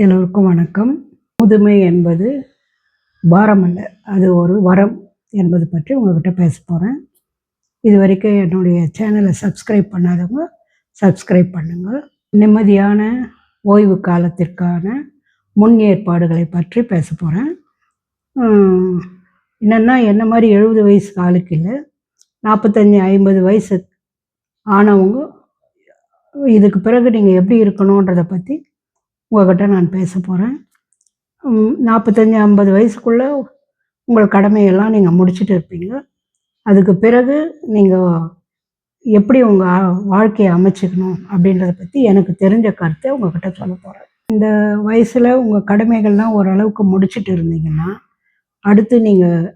எல்லோருக்கும் வணக்கம். முதுமை என்பது பாரம் அல்ல, அது ஒரு வரம் என்பது பற்றி உங்கள்கிட்ட பேச போகிறேன். இது வரைக்கும் என்னுடைய சேனலை சப்ஸ்கிரைப் பண்ணாதவங்க சப்ஸ்கிரைப் பண்ணுங்கள். நிம்மதியான ஓய்வு காலத்திற்கான முன் ஏற்பாடுகளை பற்றி பேச போகிறேன். என்னென்னா என்ன மாதிரி 70 வயசு ஆளுக்கு இல்லை, 45 50 வயசு ஆனவங்க இதுக்கு பிறகு நீங்கள் எப்படி இருக்கணுன்றதை பற்றி உங்கள்கிட்ட நான் பேச போகிறேன். 45 50 வயசுக்குள்ளே உங்கள் கடமையெல்லாம் நீங்கள் முடிச்சுட்டு இருப்பீங்க. அதுக்கு பிறகு நீங்கள் எப்படி உங்கள் வாழ்க்கையை அமைச்சிக்கணும் அப்படின்றத பற்றி எனக்கு தெரிஞ்ச கருத்தை உங்கள்கிட்ட சொல்ல போகிறேன். இந்த வயசில் உங்கள் கடமைகள்லாம் ஓரளவுக்கு முடிச்சுட்டு இருந்தீங்கன்னா அடுத்து நீங்கள்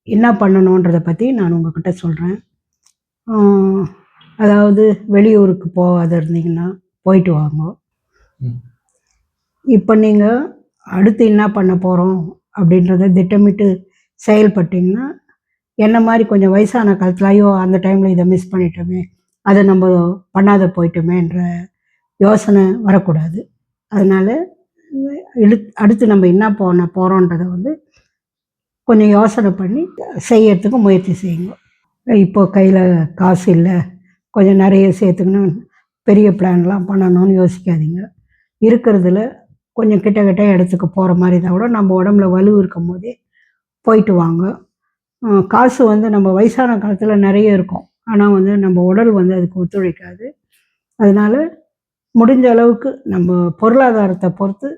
என்ன பண்ணணுன்றதை பற்றி நான் உங்கள்கிட்ட சொல்கிறேன். அதாவது வெளியூருக்கு போகாத இருந்தீங்கன்னா போயிட்டு வாங்க. இப்போ நீங்கள் அடுத்து என்ன பண்ண போகிறோம் அப்படின்றத திட்டமிட்டு செயல்பட்டிங்கன்னா என்ன மாதிரி கொஞ்சம் வயசான காலத்தில் ஐயோ அந்த டைமில் இதை மிஸ் பண்ணிட்டோமே, அதை நம்ம பண்ணாத போயிட்டோமேன்ற யோசனை வரக்கூடாது. அதனால் அடுத்து நம்ம என்ன பண்ண போகிறோன்றதை கொஞ்சம் யோசனை பண்ணி செய்யறதுக்கு முயற்சி செய்யுங்க. இப்போ கையில் காசு இல்லை, கொஞ்சம் நிறைய சேர்த்துக்கணும், பெரிய பிளான்லாம் பண்ணணும்னு யோசிக்காதீங்க. இருக்கிறதுல கொஞ்சம் கிட்ட இடத்துக்கு போகிற மாதிரி தான் கூட நம்ம உடம்புல வலு இருக்கும் போதே போயிட்டு வாங்க. காசு நம்ம வயசான காலத்தில் நிறைய இருக்கும், ஆனால் நம்ம உடல் அதுக்கு ஒத்துழைக்காது. அதனால் முடிஞ்ச அளவுக்கு நம்ம பொருளாதாரத்தை பொறுத்து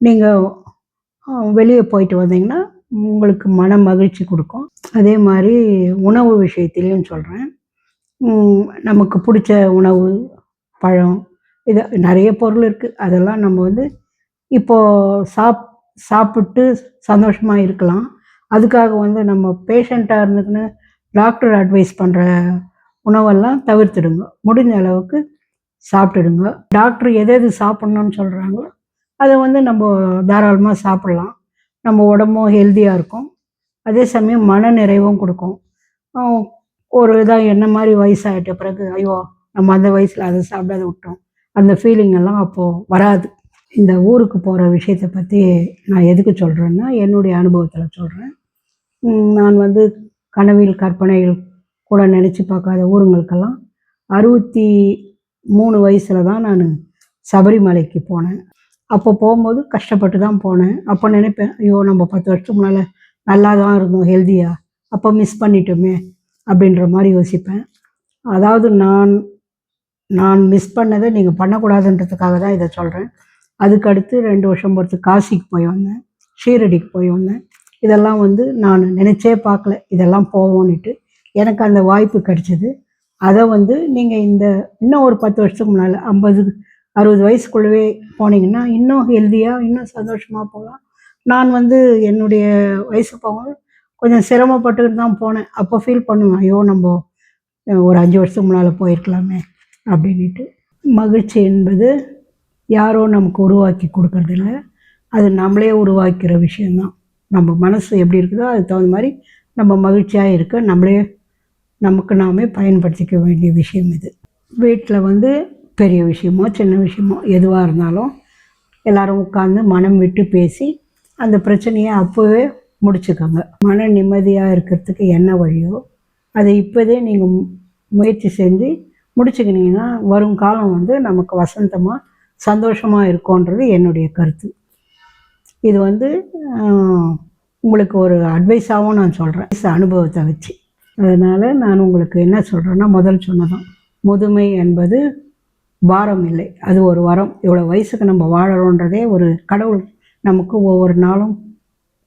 நீங்கள் வெளியே போயிட்டு வந்தீங்கன்னா உங்களுக்கு மன மகிழ்ச்சி கொடுக்கும். அதே மாதிரி உணவு விஷயத்துலேயும் சொல்கிறேன். நமக்கு பிடிச்ச உணவு, பழம், இது நிறைய பொருள் இருக்குது. அதெல்லாம் நம்ம இப்போது சாப்பிட்டு சந்தோஷமாக இருக்கலாம். அதுக்காக நம்ம பேஷண்ட்டாக இருந்துக்குன்னு டாக்டர் அட்வைஸ் பண்ணுற உணவெல்லாம் தவிர்த்துடுங்க. முடிஞ்ச அளவுக்கு சாப்பிட்டுடுங்க. டாக்டர் எது சாப்பிட்ணுன்னு சொல்கிறாங்களோ அதை நம்ம தாராளமாக சாப்பிட்லாம். நம்ம உடம்பும் ஹெல்த்தியாக இருக்கும், அதே சமயம் மன நிறைவும் கொடுக்கும். ஒரு இதாக என்ன மாதிரி வயசாகிட்ட பிறகு ஐயோ நம்ம அந்த வயசில் அதை சாப்பிடாத விட்டோம், அந்த ஃபீலிங் எல்லாம் அப்போது வராது. இந்த ஊருக்கு போகிற விஷயத்தை பற்றி நான் எதுக்கு சொல்கிறேன்னா என்னுடைய அனுபவத்தில் சொல்கிறேன். நான் கனவில் கற்பனைகள் கூட நினச்சி பார்க்காத ஊருங்களுக்கெல்லாம் 63 வயசில் தான் நான் சபரிமலைக்கு போனேன். அப்போ போகும்போது கஷ்டப்பட்டு தான் போனேன். அப்போ நினைப்பேன் ஐயோ நம்ம 10 வருஷத்துக்கு முன்னால் நல்லா தான் இருந்தோம் ஹெல்த்தியாக, அப்போ மிஸ் பண்ணிட்டோமே அப்படின்ற மாதிரி யோசிப்பேன். அதாவது நான் மிஸ் பண்ணதை நீங்கள் பண்ணக்கூடாதுன்றதுக்காக தான் இதை சொல்கிறேன். அதுக்கடுத்து 2 வருஷம் பொறுத்து காசிக்கு போய் வந்தேன், ஷீரடிக்கு போய் வந்தேன். இதெல்லாம் நான் நினச்சே பார்க்கல இதெல்லாம் போவோன்னுட்டு. எனக்கு அந்த வாய்ப்பு கிடைச்சிது. அதை நீங்கள் இன்னும் ஒரு 10 வருஷத்துக்கு முன்னால் 50 60 வயசுக்குள்ளவே போனீங்கன்னா இன்னும் ஹெல்த்தியாக இன்னும் சந்தோஷமாக போகலாம். நான் என்னுடைய வயசு போகும்போது கொஞ்சம் சிரமப்பட்டுக்கிட்டு தான் போனேன். அப்போ ஃபீல் பண்ணுவேன் ஐயோ நம்ம ஒரு 5 வருஷத்துக்கு முன்னால் போயிருக்கலாமே அப்படின்ட்டு. மகிழ்ச்சி என்பது யாரோ நமக்கு உருவாக்கி கொடுக்கறதில்ல, அது நம்மளே உருவாக்கிற விஷயந்தான். நம்ம மனசு எப்படி இருக்குதோ அதுக்கு தகுந்த மாதிரி நம்ம மகிழ்ச்சியாக இருக்க நமக்கு நாமே பயன்படுத்திக்க வேண்டிய விஷயம் இது. வீட்டில் பெரிய விஷயமோ சின்ன விஷயமோ எதுவாக இருந்தாலும் எல்லோரும் உட்காந்து மனம் விட்டு பேசி அந்த பிரச்சனையை அப்போவே முடிச்சுக்கோங்க. மன நிம்மதியாக இருக்கிறதுக்கு என்ன வழியோ அதை இப்போதே நீங்கள் முயற்சி செஞ்சு முடிச்சுக்கினீங்கன்னா வரும் காலம் நமக்கு வசந்தமாக சந்தோஷமாக இருக்கும்ன்றது என்னுடைய கருத்து. இது உங்களுக்கு ஒரு அட்வைஸாகவும் நான் சொல்கிறேன் அனுபவத்தை வச்சு. அதனால் நான் உங்களுக்கு என்ன சொல்கிறேன்னா, முதல் சொன்னதான் முதுமை என்பது பாரம் இல்லை, அது ஒரு வரம். இவ்வளோ வயசுக்கு நம்ம வாழறோன்றதே ஒரு கடவுள் நமக்கு ஒவ்வொரு நாளும்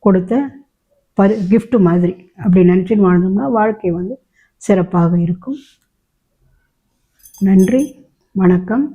கொடுத்த கிஃப்ட் மாதிரி. அப்படி நினச்சின்னு வாழ்ந்தோம்னா வாழ்க்கை சிறப்பாக இருக்கும். நன்றி, வணக்கம்.